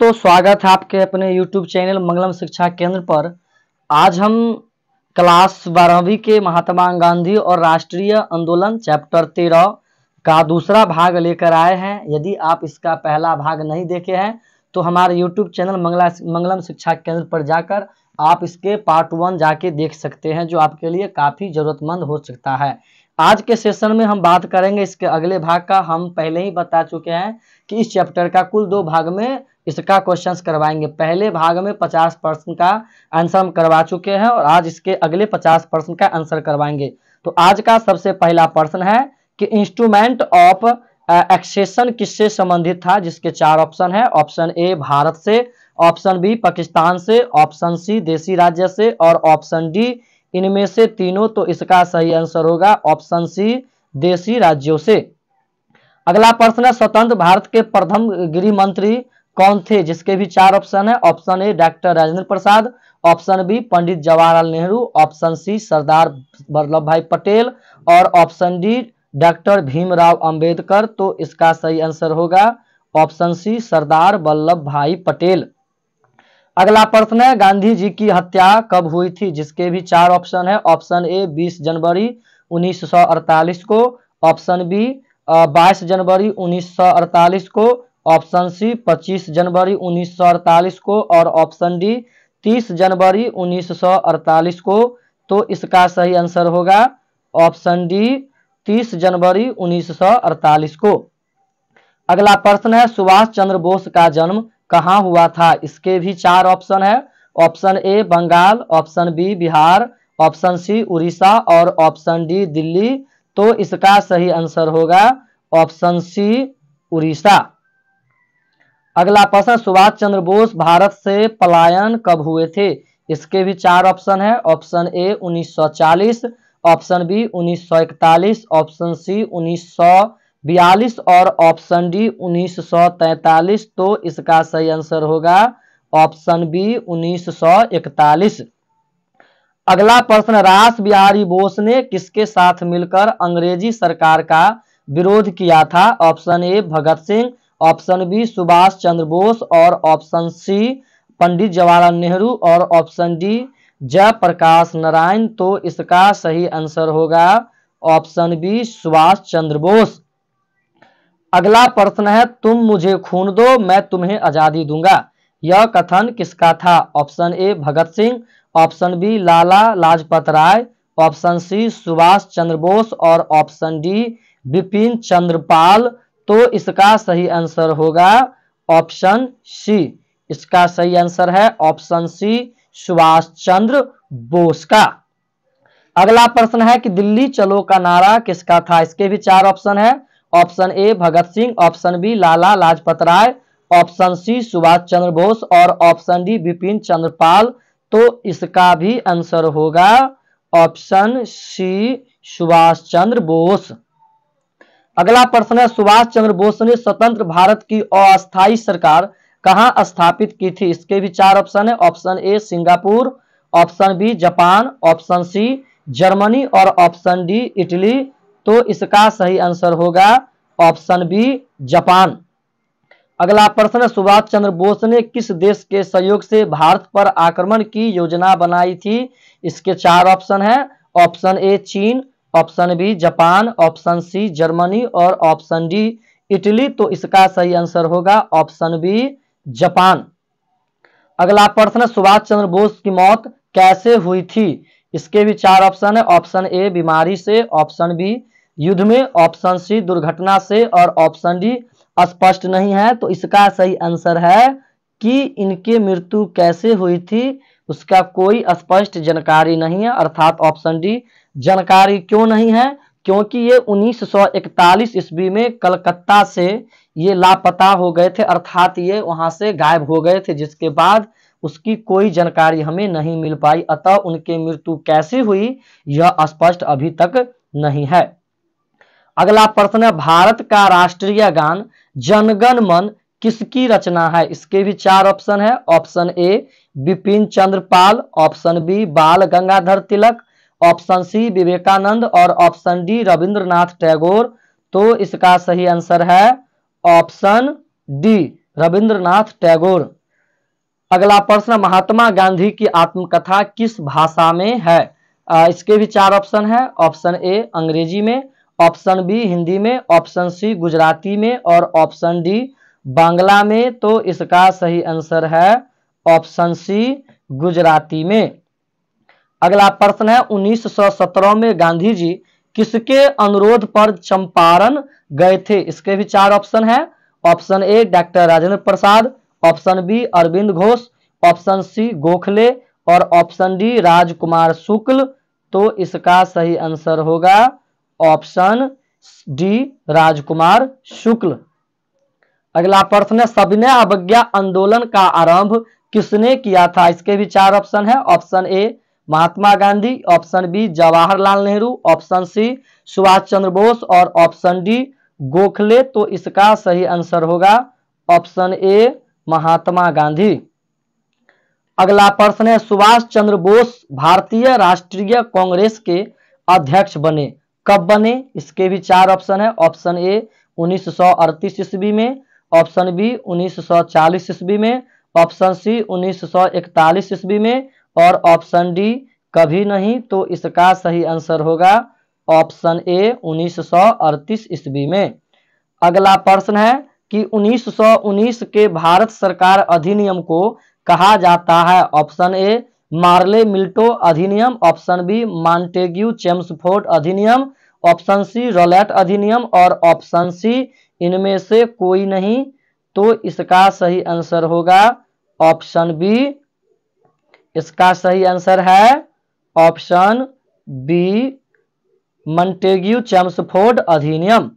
दोस्तों, स्वागत है आपके अपने YouTube चैनल मंगलम शिक्षा केंद्र पर। आज हम क्लास 12वीं के महात्मा गांधी और राष्ट्रीय आंदोलन चैप्टर 13 का दूसरा भाग लेकर आए हैं। यदि आप इसका पहला भाग नहीं देखे हैं तो हमारे YouTube चैनल मंगलम शिक्षा केंद्र पर जाकर आप इसके पार्ट 1 जाके देख सकते हैं, जो आपके लिए काफ़ी ज़रूरतमंद हो सकता है। आज के सेशन में हम बात करेंगे इसके अगले भाग का। हम पहले ही बता चुके हैं कि इस चैप्टर का कुल 2 भाग में इसका क्वेश्चंस करवाएंगे। पहले भाग में 50% का आंसर हम करवा चुके हैं और आज इसके अगले 50% का आंसर करवाएंगे। तो आज का सबसे पहला प्रश्न है कि इंस्ट्रूमेंट ऑफ एक्सेशन किससे संबंधित था, जिसके 4 ऑप्शन है। ऑप्शन ए भारत से, ऑप्शन बी पाकिस्तान से, ऑप्शन सी देशी राज्य से और ऑप्शन डी इनमें से तीनों। तो इसका सही आंसर होगा ऑप्शन सी देशी राज्यों से। अगला प्रश्न है स्वतंत्र भारत के प्रथम गृह मंत्री कौन थे, जिसके भी 4 ऑप्शन है। Option A doctor Rajendra Prasad, option B Pandit Jawaharlal Nehru, option C Sardar Vallabh Bhai Patel और option D doctor Bhimrao Ambedkar. तो इसका सही आंसर होगा ऑप्शन सी सरदार वल्लभ भाई पटेल। अगला प्रश्न है गांधी जी की हत्या कब हुई थी, जिसके भी 4 ऑप्शन है। ऑप्शन ए 20 जनवरी 1948 को, ऑप्शन बी 22 जनवरी 1948 को, ऑप्शन सी 25 जनवरी 1948 को और ऑप्शन डी 30 जनवरी 1948 को। तो इसका सही आंसर होगा ऑप्शन डी 30 जनवरी 1948 को। अगला प्रश्न है सुभाष चंद्र बोस का जन्म कहाँ हुआ था, इसके भी 4 ऑप्शन है। Option A Bengal, option B Bihar, option C Orissa और ऑप्शन डी दिल्ली। तो इसका सही आंसर होगा ऑप्शन सी उड़ीसा। अगला प्रश्न सुभाष चंद्र बोस भारत से पलायन कब हुए थे, इसके भी 4 ऑप्शन है। Option A 1940, option B 1941, option C 1942 और ऑप्शन डी 1943। तो इसका सही आंसर होगा ऑप्शन बी 1941। अगला प्रश्न रास बिहारी बोस ने किसके साथ मिलकर अंग्रेजी सरकार का विरोध किया था। Option A Bhagat Singh, option B Subhash Chandra Bose और ऑप्शन सी पंडित जवाहरलाल नेहरू और ऑप्शन डी जयप्रकाश नारायण। तो इसका सही आंसर होगा ऑप्शन बी सुभाष चंद्र बोस। अगला प्रश्न है तुम मुझे खून दो मैं तुम्हें आजादी दूंगा, यह कथन किसका था। Option A Bhagat Singh, option B Lala Lajpat Rai, option C Subhash Chandra Bose और ऑप्शन डी बिपिन चंद्र पाल। तो इसका सही आंसर होगा ऑप्शन सी। इसका सही आंसर है ऑप्शन सी सुभाष चंद्र बोस का। अगला प्रश्न है कि दिल्ली चलो का नारा किसका था, इसके भी 4 ऑप्शन है। Option A Bhagat Singh, option B Lala Lajpat Rai, option C Subhash Chandra Bose और ऑप्शन डी बिपिन चंद्र पाल। तो इसका भी आंसर होगा ऑप्शन सी सुभाष चंद्र बोस। अगला प्रश्न है सुभाष चंद्र बोस ने स्वतंत्र भारत की अस्थायी सरकार कहां स्थापित की थी, इसके भी 4 ऑप्शन है। Option A Singapore, option B Japan, option C Germany और ऑप्शन डी इटली। तो इसका सही आंसर होगा ऑप्शन बी जापान। अगला प्रश्न सुभाष चंद्र बोस ने किस देश के सहयोग से भारत पर आक्रमण की योजना बनाई थी, इसके 4 ऑप्शन है। ऑप्शन ए चीन, option B Japan, option C Germany और ऑप्शन डी इटली। तो इसका सही आंसर होगा ऑप्शन बी जापान। अगला प्रश्न सुभाष चंद्र बोस की मौत कैसे हुई थी, इसके भी 4 ऑप्शन है। ऑप्शन ए बीमारी से, ऑप्शन बी युद्ध में, ऑप्शन सी दुर्घटना से और ऑप्शन डी स्पष्ट नहीं है। तो इसका सही आंसर है कि इनकी मृत्यु कैसे हुई थी उसका कोई स्पष्ट जानकारी नहीं है, अर्थात ऑप्शन डी। जानकारी क्यों नहीं है, क्योंकि ये 1941 ईस्वी में कलकत्ता से ये लापता हो गए थे, अर्थात ये वहां से गायब हो गए थे, जिसके बाद उसकी कोई जानकारी हमें नहीं मिल पाई। अतः उनकी मृत्यु कैसे हुई यह स्पष्ट अभी तक नहीं है। अगला प्रश्न है भारत का राष्ट्रीय गान जनगण मन किसकी रचना है, इसके भी 4 ऑप्शन है। Option A Bipin Chandra Pal, option B Bal Gangadhar Tilak, option C Vivekananda और ऑप्शन डी रविंद्रनाथ टैगोर। तो इसका सही आंसर है ऑप्शन डी रविंद्रनाथ टैगोर। अगला प्रश्न, महात्मा गांधी की आत्मकथा किस भाषा में है? इसके भी 4 ऑप्शन है। ऑप्शन ए अंग्रेजी में, ऑप्शन बी हिंदी में, ऑप्शन सी गुजराती में और ऑप्शन डी बांग्ला में। तो इसका सही आंसर है ऑप्शन सी गुजराती में। अगला प्रश्न है, 1917 में गांधी जी किसके अनुरोध पर चंपारण गए थे? इसके भी 4 ऑप्शन है। Option A doctor Rajendra Prasad, option B Aurobindo Ghosh, option C Gokhale और ऑप्शन डी राजकुमार शुक्ल। तो इसका सही आंसर होगा ऑप्शन डी राजकुमार शुक्ल। अगला प्रश्न है, सविनय अवज्ञा आंदोलन का आरंभ किसने किया था? इसके भी 4 ऑप्शन है। Option A Mahatma Gandhi, option B Jawaharlal Nehru, option C Subhash Chandra Bose और ऑप्शन डी गोखले। तो इसका सही आंसर होगा ऑप्शन ए महात्मा गांधी। अगला प्रश्न है, सुभाष चंद्र बोस भारतीय राष्ट्रीय कांग्रेस के अध्यक्ष बने, कब बने? इसके भी 4 ऑप्शन है। ऑप्शन ए 1938 ईस्वी में, ऑप्शन बी 1940 ईस्वी में, ऑप्शन सी 1941 ईस्वी में और ऑप्शन डी कभी नहीं। तो इसका सही आंसर होगा ऑप्शन ए 1938 ईस्वी में। अगला प्रश्न है कि 1919 के भारत सरकार अधिनियम को कहा जाता है। ऑप्शन ए मार्ले मिल्टो अधिनियम, ऑप्शन बी मॉन्टेग्यू चेम्सफोर्ड अधिनियम, ऑप्शन सी रॉलेट अधिनियम और ऑप्शन सी इनमें से कोई नहीं। तो इसका सही आंसर होगा ऑप्शन बी। इसका सही आंसर है ऑप्शन बी मॉन्टेग्यू चेम्सफोर्ड अधिनियम।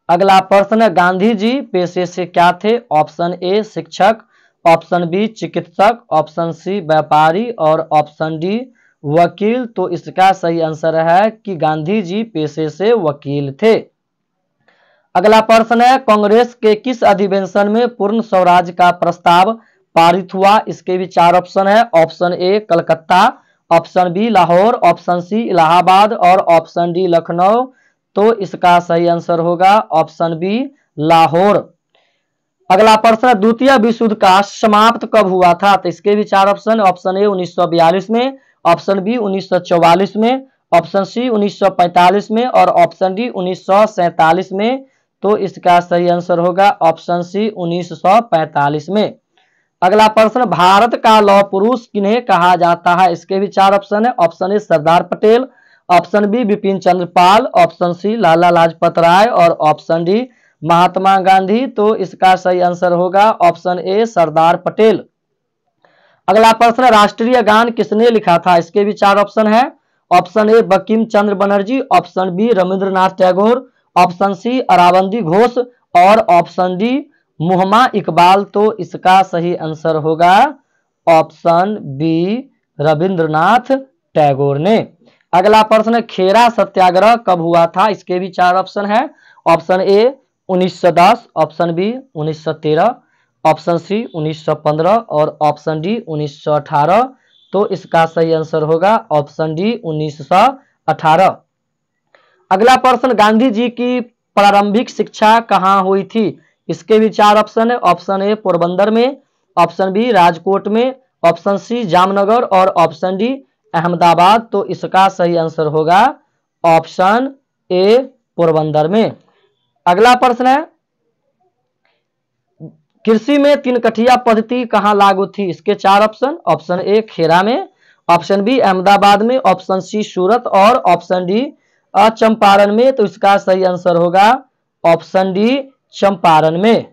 अगला प्रश्न, गांधी जी पेशे से क्या थे? ऑप्शन ए शिक्षक, ऑप्शन बी चिकित्सक, ऑप्शन सी व्यापारी और ऑप्शन डी वकील। तो इसका सही आंसर है कि गांधी जी पेशे से वकील थे। अगला प्रश्न है, कांग्रेस के किस अधिवेशन में पूर्ण स्वराज का प्रस्ताव पारित हुआ? इसके भी 4 ऑप्शन है। Option A Calcutta, option B Lahore, option C Allahabad और ऑप्शन डी लखनऊ। तो इसका सही आंसर होगा ऑप्शन बी लाहौर। अगला प्रश्न, द्वितीय विश्व युद्ध का समाप्त कब हुआ था? तो इसके भी 4 ऑप्शन। ऑप्शन ए 1942 में, ऑप्शन बी 1944 में, ऑप्शन सी 1945 में और ऑप्शन डी 1947 में। तो इसका सही आंसर होगा ऑप्शन सी 1945 में। अगला प्रश्न, भारत का लौह पुरुष किन्हें कहा जाता है? इसके भी 4 ऑप्शन है। Option A Sardar Patel, option B Bipin Chandra Pal, option C Lala Lajpat Rai और ऑप्शन डी महात्मा गांधी। तो इसका सही आंसर होगा ऑप्शन ए सरदार पटेल। अगला प्रश्न, राष्ट्रीय गान किसने लिखा था? इसके भी 4 ऑप्शन है। Option A Bankim Chandra Banerjee, option B Rabindranath Tagore, option C Aurobindo Ghosh और ऑप्शन डी मुहम्मा इकबाल। तो इसका सही आंसर होगा ऑप्शन बी रविंद्रनाथ टैगोर ने। अगला प्रश्न, खेरा सत्याग्रह कब हुआ था? इसके भी 4 ऑप्शन है। Option A 1910, option B 1913, option C 1915 और ऑप्शन डी 1918। तो इसका सही आंसर होगा ऑप्शन डी 1918। अगला प्रश्न, गांधी जी की प्रारंभिक शिक्षा कहाँ हुई थी? इसके भी 4 ऑप्शन है। ऑप्शन ए पोरबंदर में, ऑप्शन बी राजकोट में, ऑप्शन सी जामनगर और ऑप्शन डी अहमदाबाद। तो इसका सही आंसर होगा ऑप्शन ए पोरबंदर में। अगला प्रश्न है, कृषि में 3 कठिया पद्धति कहाँ लागू थी? इसके 4 ऑप्शन। ऑप्शन ए खेरा में, ऑप्शन बी अहमदाबाद में, ऑप्शन सी सूरत और ऑप्शन डी चंपारण में। तो इसका सही आंसर होगा ऑप्शन डी चंपारण में।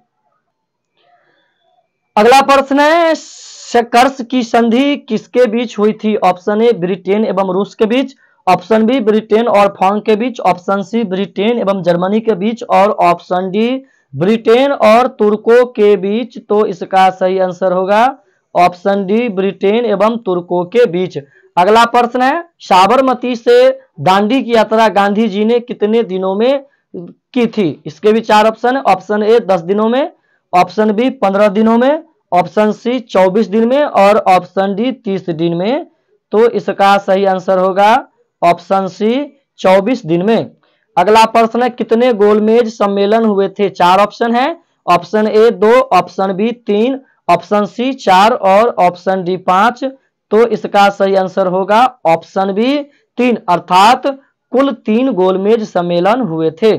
अगला प्रश्न है, सकर्स की संधि किसके बीच हुई थी? ऑप्शन ए ब्रिटेन एवं रूस के बीच, ऑप्शन बी ब्रिटेन और फ्रांस के बीच, ऑप्शन सी ब्रिटेन एवं जर्मनी के बीच और ऑप्शन डी ब्रिटेन और तुर्कों के बीच। तो इसका सही आंसर होगा ऑप्शन डी ब्रिटेन एवं तुर्कों के बीच। अगला प्रश्न है, साबरमती से दांडी की यात्रा गांधी जी ने कितने दिनों में की थी? इसके भी 4 ऑप्शन है। ऑप्शन ए 10 दिनों में, ऑप्शन बी 15 दिनों में, ऑप्शन सी 24 दिन में और ऑप्शन डी 30 दिन में। तो इसका सही आंसर होगा ऑप्शन सी 24 दिन में। अगला प्रश्न है, कितने गोलमेज सम्मेलन हुए थे? 4 ऑप्शन है। Option A 2, option B 3, option C 4 और ऑप्शन डी 5। तो इसका सही आंसर होगा ऑप्शन बी 3, अर्थात कुल 3 गोलमेज सम्मेलन हुए थे।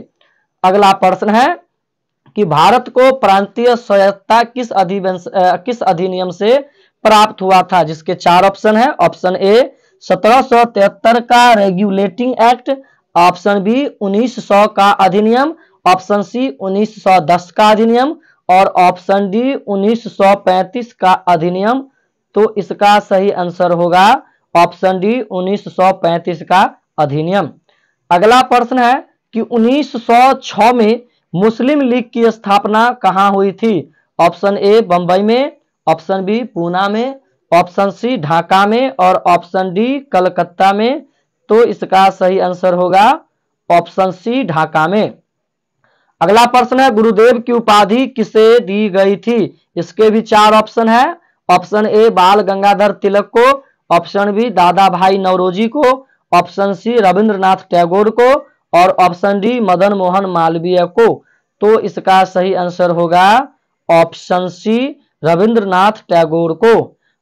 अगला प्रश्न है कि भारत को प्रांतीय स्वायत्तता किस अधिनियम से प्राप्त हुआ था, जिसके 4 ऑप्शन है। ऑप्शन ए 1773 का रेगुलेटिंग एक्ट, ऑप्शन बी 1900 का अधिनियम, ऑप्शन सी 1910 का अधिनियम और ऑप्शन डी 1935 का अधिनियम। तो इसका सही आंसर होगा ऑप्शन डी 1935 का अधिनियम। अगला प्रश्न है कि 1906 में मुस्लिम लीग की स्थापना कहां हुई थी। ऑप्शन ए बंबई में, ऑप्शन बी पूना में, ऑप्शन सी ढाका में और ऑप्शन डी कलकत्ता में। तो इसका सही आंसर होगा ऑप्शन सी ढाका में। अगला प्रश्न है गुरुदेव की उपाधि किसे दी गई थी। इसके भी 4 ऑप्शन है। ऑप्शन ए बाल गंगाधर तिलक को, ऑप्शन बी दादा भाई नौरोजी को, ऑप्शन सी रविंद्रनाथ टैगोर को और ऑप्शन डी मदन मोहन मालवीय को। तो इसका सही आंसर होगा ऑप्शन सी रविंद्रनाथ टैगोर को।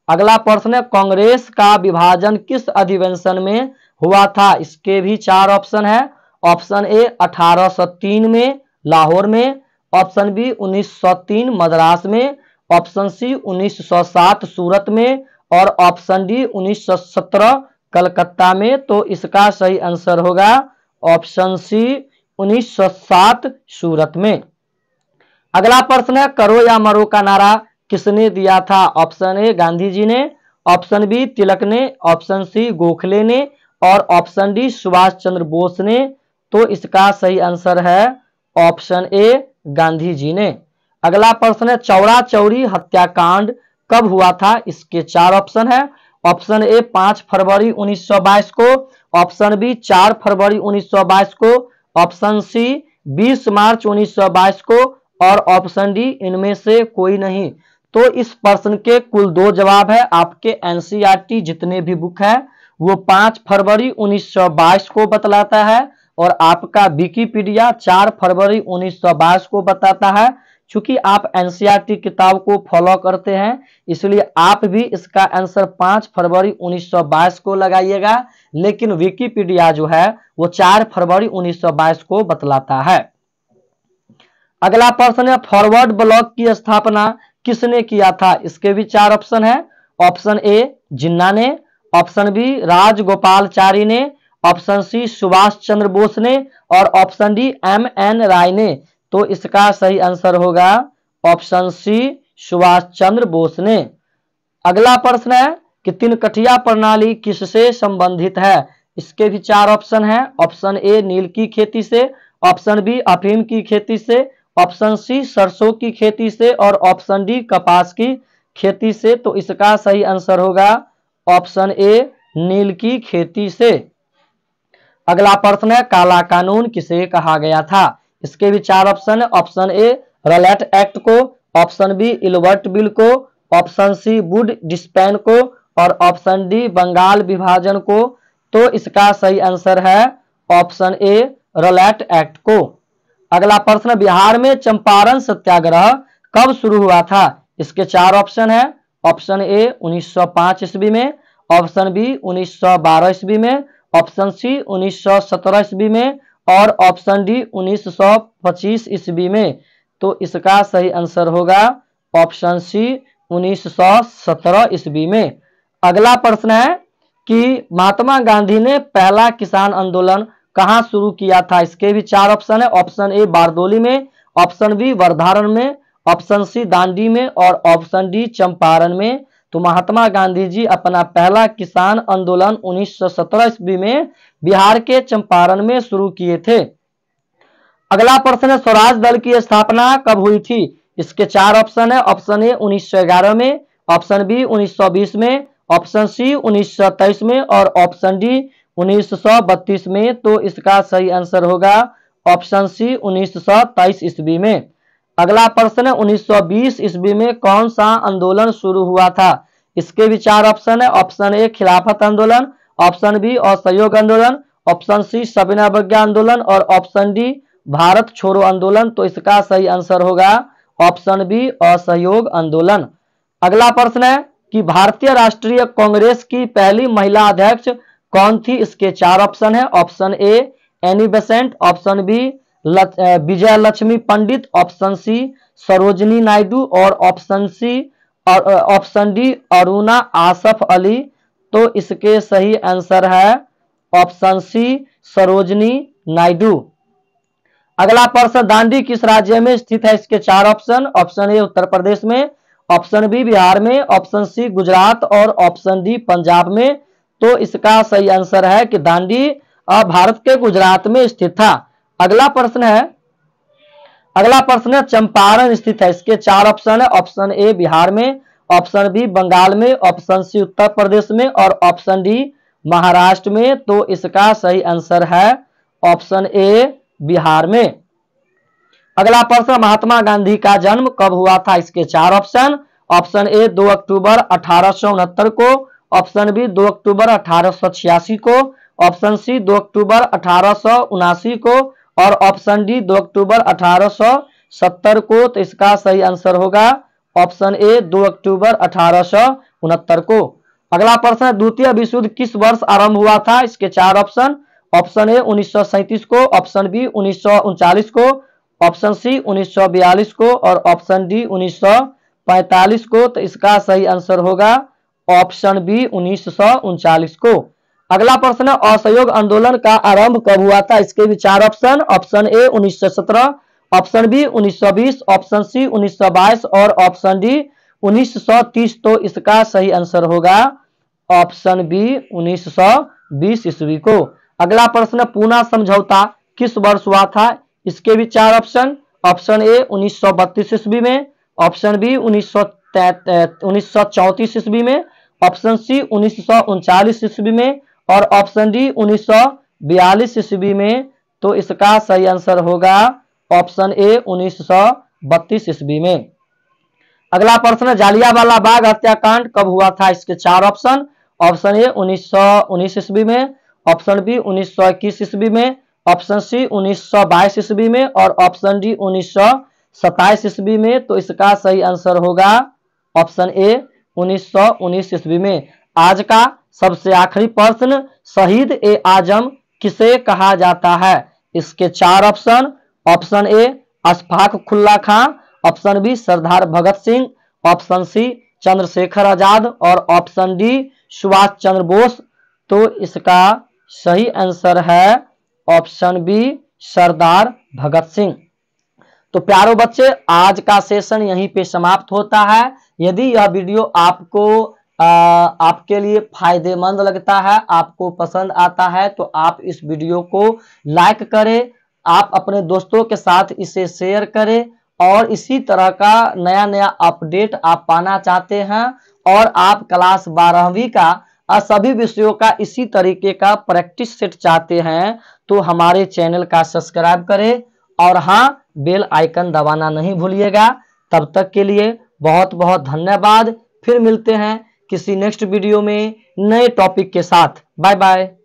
अगला प्रश्न है कांग्रेस का विभाजन किस अधिवेशन में हुआ था। इसके भी 4 ऑप्शन है। ऑप्शन ए 1803 में लाहौर में, ऑप्शन बी 1903 मद्रास में, ऑप्शन सी 1907 सूरत में और ऑप्शन डी 1917 कलकत्ता में। तो इसका सही आंसर होगा ऑप्शन सी 1907 सूरत में। अगला प्रश्न है करो या मरो का नारा किसने दिया था। ऑप्शन ए गांधी जी ने, ऑप्शन बी तिलक ने, ऑप्शन सी गोखले ने और ऑप्शन डी सुभाष चंद्र बोस ने। तो इसका सही आंसर है ऑप्शन ए गांधी जी ने। अगला प्रश्न है चौरा चौरी हत्याकांड कब हुआ था। इसके 4 ऑप्शन है। ऑप्शन ए 5 फरवरी 1922 को, ऑप्शन बी 4 फरवरी 1922 को, ऑप्शन सी 20 मार्च 1922 को और ऑप्शन डी इनमें से कोई नहीं। तो इस प्रश्न के कुल 2 जवाब है। आपके एनसीईआरटी जितने भी बुक है वो 5 फरवरी 1922 को बतलाता है और आपका विकिपीडिया 4 फरवरी 1922 को बताता है। चूंकि आप एनसीईआरटी किताब को फॉलो करते हैं इसलिए आप भी इसका आंसर 5 फरवरी 1922 को लगाइएगा, लेकिन विकिपीडिया जो है वो 4 फरवरी 1922 को बतलाता है। अगला प्रश्न है फॉरवर्ड ब्लॉक की स्थापना किसने किया था। इसके भी 4 ऑप्शन है। ऑप्शन ए जिन्ना ने, ऑप्शन बी राजगोपालचारी ने, ऑप्शन सी सुभाष चंद्र बोस ने और ऑप्शन डी MN राय ने। तो इसका सही आंसर होगा ऑप्शन सी सुभाष चंद्र बोस ने। अगला प्रश्न है कि तिनकठिया प्रणाली किससे संबंधित है। इसके भी 4 ऑप्शन है। ऑप्शन ए नील की खेती से, ऑप्शन बी अफीम की खेती से, ऑप्शन सी सरसों की खेती से और ऑप्शन डी कपास की खेती से। तो इसका सही आंसर होगा ऑप्शन ए नील की खेती से। अगला प्रश्न है काला कानून किसे कहा गया था। इसके भी 4 ऑप्शन है। ऑप्शन ए रलेट एक्ट को, ऑप्शन बी इलबर्ट बिल को, ऑप्शन सी वुड डिस्पेन को और ऑप्शन डी बंगाल विभाजन को। तो इसका सही आंसर है ऑप्शन ए रलेट एक्ट को। अगला प्रश्न बिहार में चंपारण सत्याग्रह कब शुरू हुआ था। इसके 4 ऑप्शन है। ऑप्शन ए 1905 ईस्वी में, ऑप्शन बी 1912 ईस्वी में, ऑप्शन सी 1917 ईस्वी में और ऑप्शन डी 1925 ईस्वी में। तो इसका सही आंसर होगा ऑप्शन सी 1917 ईस्वी में। अगला प्रश्न है कि महात्मा गांधी ने पहला किसान आंदोलन कहां शुरू किया था। इसके भी 4 ऑप्शन है। ऑप्शन ए बारदोली में, ऑप्शन बी वर्धारण में, ऑप्शन सी दांडी में और ऑप्शन डी चंपारण में। तो महात्मा गांधी जी अपना पहला किसान आंदोलन 1917 ईस्वी में बिहार के चंपारण में शुरू किए थे। अगला प्रश्न है स्वराज दल की स्थापना कब हुई थी। इसके 4 ऑप्शन है। ऑप्शन ए 1911 में, ऑप्शन बी 1920 में, ऑप्शन सी 1923 में और ऑप्शन डी 1932 में। तो इसका सही आंसर होगा ऑप्शन सी 1923 ईस्वी में। अगला प्रश्न है 1920 ईस्वी में कौन सा आंदोलन शुरू हुआ था। इसके भी 4 ऑप्शन है। ऑप्शन ए खिलाफत आंदोलन, ऑप्शन बी असहयोग आंदोलन, ऑप्शन सी सविनय अवज्ञा आंदोलन और ऑप्शन डी भारत छोड़ो आंदोलन। तो इसका सही आंसर होगा ऑप्शन बी असहयोग आंदोलन। अगला प्रश्न है कि भारतीय राष्ट्रीय कांग्रेस की पहली महिला अध्यक्ष कौन थी? इसके 4 ऑप्शन है। Option A Annie Besant, option B Vijay Lakshmi Pandit, option C Sarojini Naidu और ऑप्शन डी अरुणा आसफ अली। तो इसके सही आंसर है ऑप्शन सी सरोजनी नायडू। अगला प्रश्न, दांडी किस राज्य में स्थित है? इसके 4 ऑप्शन। ऑप्शन ए उत्तर प्रदेश में, ऑप्शन बी बिहार में, ऑप्शन सी गुजरात और ऑप्शन डी पंजाब में। तो इसका सही आंसर है कि दांडी भारत के गुजरात में स्थित था। अगला प्रश्न है चंपारण स्थित है। इसके 4 ऑप्शन है। ऑप्शन ए बिहार में, ऑप्शन बी बंगाल में, ऑप्शन सी उत्तर प्रदेश में और ऑप्शन डी महाराष्ट्र में। तो इसका सही आंसर है ऑप्शन ए बिहार में। अगला प्रश्न, महात्मा गांधी का जन्म कब हुआ था? इसके 4 ऑप्शन। ऑप्शन ए 2 अक्टूबर 1869 को, ऑप्शन बी 2 अक्टूबर 1886 को, ऑप्शन सी 2 अक्टूबर 1879 को और ऑप्शन डी 2 अक्टूबर 1870 को। तो इसका सही आंसर होगा ऑप्शन ए 2 अक्टूबर 1869 को। अगला प्रश्न, द्वितीय विश्व युद्ध किस वर्ष आरंभ हुआ था? इसके 4 ऑप्शन। ऑप्शन ए 1937 को, ऑप्शन बी 1939 को, ऑप्शन सी 1942 को और ऑप्शन डी 1945 को। तो इसका सही आंसर होगा ऑप्शन बी 1939 को। अगला प्रश्न, असहयोग आंदोलन का आरंभ कब हुआ था? इसके भी 4 option. Option A 1917, option B 1920, option C 1922 और ऑप्शन डी 1930। तो इसका सही आंसर होगा ऑप्शन बी 1920 ईस्वी को। अगला प्रश्न, पूना समझौता किस वर्ष हुआ था? इसके भी 4 ऑप्शन। ऑप्शन ए 1932 ईस्वी में, ऑप्शन बी 1934 ईस्वी में, ऑप्शन सी 1939 ईस्वी में और ऑप्शन डी 1942 ईस्वी में। तो इसका सही आंसर होगा ऑप्शन ए 1932 ईस्वी में। अगला प्रश्न, जालियांवाला बाग हत्याकांड कब हुआ था? इसके 4 ऑप्शन। ऑप्शन ए 1919 ईस्वी में, ऑप्शन बी 1921 ईस्वी में, ऑप्शन सी 1922 ईस्वी में और ऑप्शन डी 1927 ईस्वी में। तो इसका सही आंसर होगा ऑप्शन ए 1919 ईस्वी में। आज का सबसे आखिरी प्रश्न, शहीद ए आजम किसे कहा जाता है? इसके 4 option. Option A Ashfaq Ullah Khan, option B Sardar Bhagat Singh, option C Chandrashekhar Azad और ऑप्शन डी सुभाष चंद्र बोस। तो इसका सही आंसर है ऑप्शन बी सरदार भगत सिंह। तो प्यारो बच्चे, आज का सेशन यहीं पे समाप्त होता है। यदि यह वीडियो आपके लिए फायदेमंद लगता है, आपको पसंद आता है, तो आप इस वीडियो को लाइक करें, आप अपने दोस्तों के साथ इसे शेयर करें और इसी तरह का नया नया अपडेट आप पाना चाहते हैं और आप क्लास 12वीं का सभी विषयों का इसी तरीके का प्रैक्टिस सेट चाहते हैं तो हमारे चैनल का सब्सक्राइब करें और हाँ, बेल आइकन दबाना नहीं भूलिएगा। तब तक के लिए बहुत बहुत धन्यवाद। फिर मिलते हैं किसी नेक्स्ट वीडियो में नए टॉपिक के साथ। Bye bye.